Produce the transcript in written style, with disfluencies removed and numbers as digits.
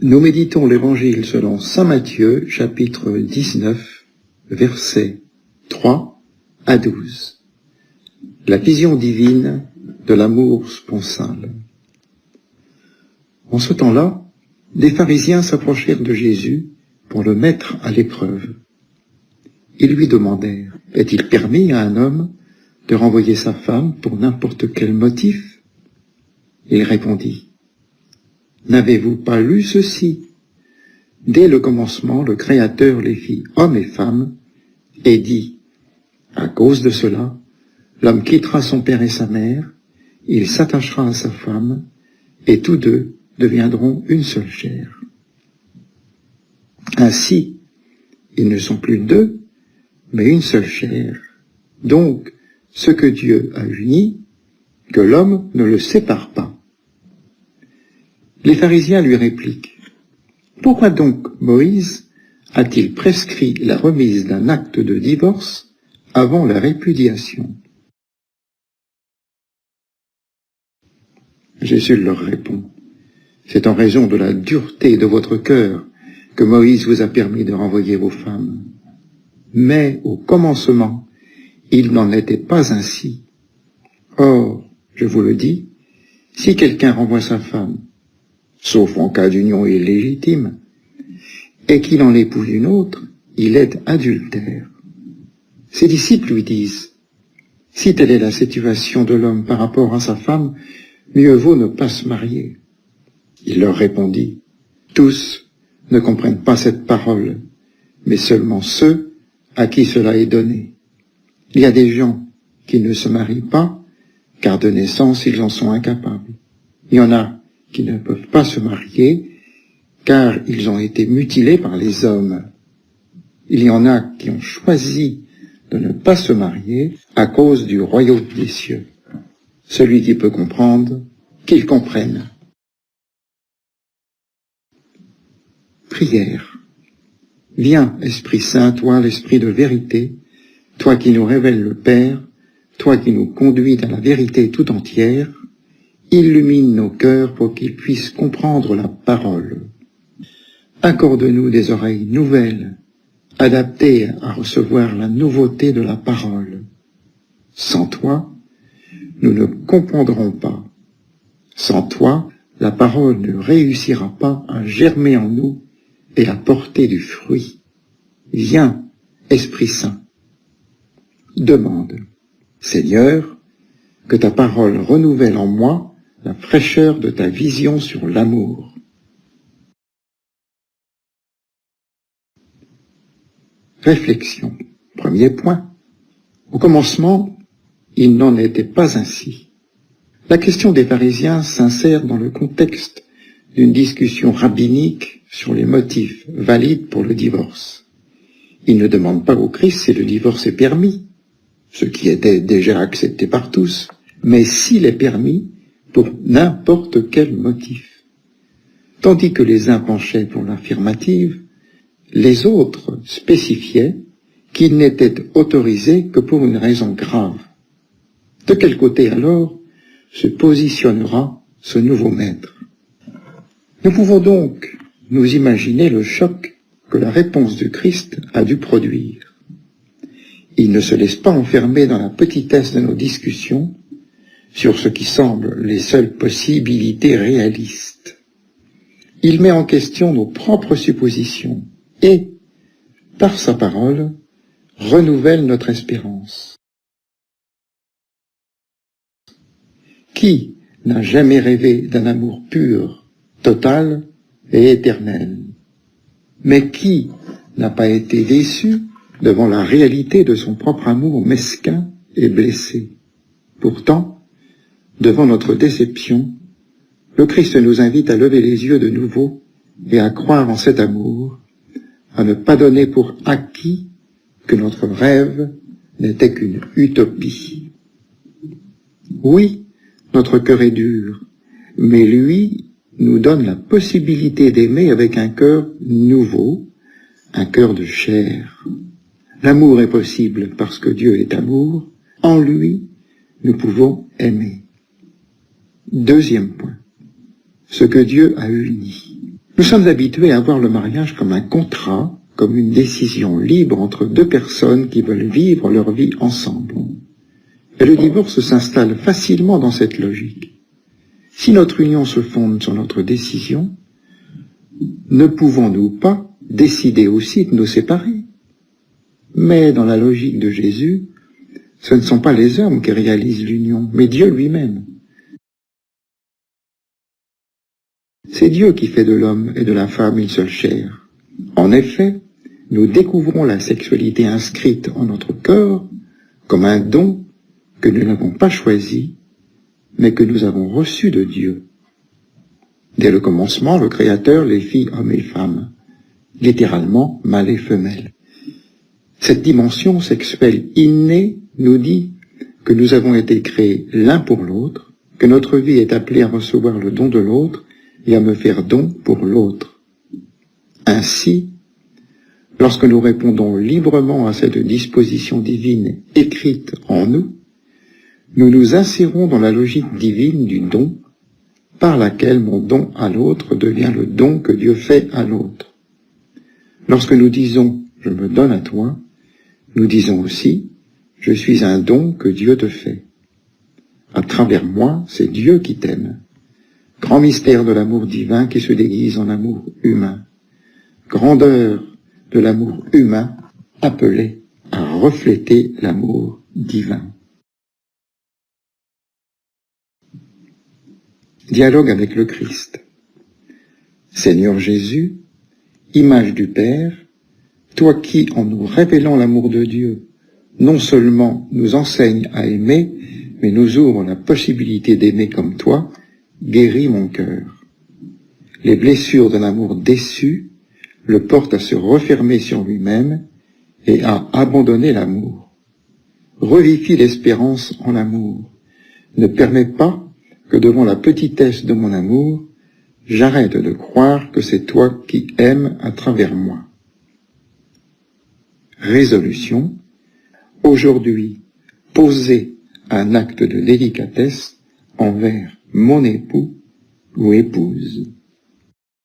Nous méditons l'Évangile selon saint Matthieu, chapitre 19, versets 3 à 12. La vision divine de l'amour sponsal. En ce temps-là, des pharisiens s'approchèrent de Jésus pour le mettre à l'épreuve. Ils lui demandèrent, « Est-il permis à un homme de renvoyer sa femme pour n'importe quel motif ?» Il répondit, « N'avez-vous pas lu ceci? Dès le commencement, le Créateur les fit hommes et femmes, et dit, à cause de cela, l'homme quittera son père et sa mère, il s'attachera à sa femme, et tous deux deviendront une seule chair. Ainsi, ils ne sont plus deux, mais une seule chair. Donc, ce que Dieu a uni, que l'homme ne le sépare pas. » Les pharisiens lui répliquent, « Pourquoi donc Moïse a-t-il prescrit la remise d'un acte de divorce avant la répudiation ?» Jésus leur répond, « C'est en raison de la dureté de votre cœur que Moïse vous a permis de renvoyer vos femmes. Mais au commencement, il n'en était pas ainsi. Or, je vous le dis, si quelqu'un renvoie sa femme, sauf en cas d'union illégitime, et qu'il en épouse une autre, il est adultère. » Ses disciples lui disent, « Si telle est la situation de l'homme par rapport à sa femme, mieux vaut ne pas se marier. » Il leur répondit, « Tous ne comprennent pas cette parole, mais seulement ceux à qui cela est donné. Il y a des gens qui ne se marient pas, car de naissance ils en sont incapables. Il y en a qui ne peuvent pas se marier, car ils ont été mutilés par les hommes. Il y en a qui ont choisi de ne pas se marier à cause du royaume des cieux. Celui qui peut comprendre, qu'il comprenne. » Prière. Viens, Esprit Saint, toi l'Esprit de vérité, toi qui nous révèles le Père, toi qui nous conduis dans la vérité tout entière, illumine nos cœurs pour qu'ils puissent comprendre la parole. Accorde-nous des oreilles nouvelles, adaptées à recevoir la nouveauté de la parole. Sans toi, nous ne comprendrons pas. Sans toi, la parole ne réussira pas à germer en nous et à porter du fruit. Viens, Esprit Saint. Demande, Seigneur, que ta parole renouvelle en moi la fraîcheur de ta vision sur l'amour. Réflexion. Premier point. Au commencement, il n'en était pas ainsi. La question des pharisiens s'insère dans le contexte d'une discussion rabbinique sur les motifs valides pour le divorce. Ils ne demandent pas au Christ si le divorce est permis, ce qui était déjà accepté par tous, mais s'il est permis pour n'importe quel motif. Tandis que les uns penchaient pour l'affirmative, les autres spécifiaient qu'il n'était autorisé que pour une raison grave. De quel côté alors se positionnera ce nouveau maître? Nous pouvons donc nous imaginer le choc que la réponse du Christ a dû produire. Il ne se laisse pas enfermer dans la petitesse de nos discussions sur ce qui semble les seules possibilités réalistes. Il met en question nos propres suppositions et, par sa parole, renouvelle notre espérance. Qui n'a jamais rêvé d'un amour pur, total et éternel? Mais qui n'a pas été déçu devant la réalité de son propre amour mesquin et blessé? Pourtant, devant notre déception, le Christ nous invite à lever les yeux de nouveau et à croire en cet amour, à ne pas donner pour acquis que notre rêve n'était qu'une utopie. Oui, notre cœur est dur, mais lui nous donne la possibilité d'aimer avec un cœur nouveau, un cœur de chair. L'amour est possible parce que Dieu est amour. En lui, nous pouvons aimer. Deuxième point, ce que Dieu a uni. Nous sommes habitués à voir le mariage comme un contrat, comme une décision libre entre deux personnes qui veulent vivre leur vie ensemble. Et le divorce s'installe facilement dans cette logique. Si notre union se fonde sur notre décision, ne pouvons-nous pas décider aussi de nous séparer? Mais dans la logique de Jésus, ce ne sont pas les hommes qui réalisent l'union, mais Dieu lui-même. C'est Dieu qui fait de l'homme et de la femme une seule chair. En effet, nous découvrons la sexualité inscrite en notre corps comme un don que nous n'avons pas choisi, mais que nous avons reçu de Dieu. Dès le commencement, le Créateur les fit hommes et femmes, littéralement mâle et femelle. Cette dimension sexuelle innée nous dit que nous avons été créés l'un pour l'autre, que notre vie est appelée à recevoir le don de l'autre et à me faire don pour l'autre. Ainsi, lorsque nous répondons librement à cette disposition divine écrite en nous, nous nous insérons dans la logique divine du don, par laquelle mon don à l'autre devient le don que Dieu fait à l'autre. Lorsque nous disons « je me donne à toi », nous disons aussi « je suis un don que Dieu te fait ». À travers moi, c'est Dieu qui t'aime. Grand mystère de l'amour divin qui se déguise en amour humain. Grandeur de l'amour humain appelé à refléter l'amour divin. Dialogue avec le Christ. Seigneur Jésus, image du Père, toi qui, en nous révélant l'amour de Dieu, non seulement nous enseignes à aimer, mais nous ouvre la possibilité d'aimer comme toi, guéris mon cœur. Les blessures d'un amour déçu le portent à se refermer sur lui-même et à abandonner l'amour. Revifie l'espérance en l'amour. Ne permets pas que devant la petitesse de mon amour, j'arrête de croire que c'est toi qui aimes à travers moi. Résolution. Aujourd'hui, poser un acte de délicatesse envers mon époux ou épouse.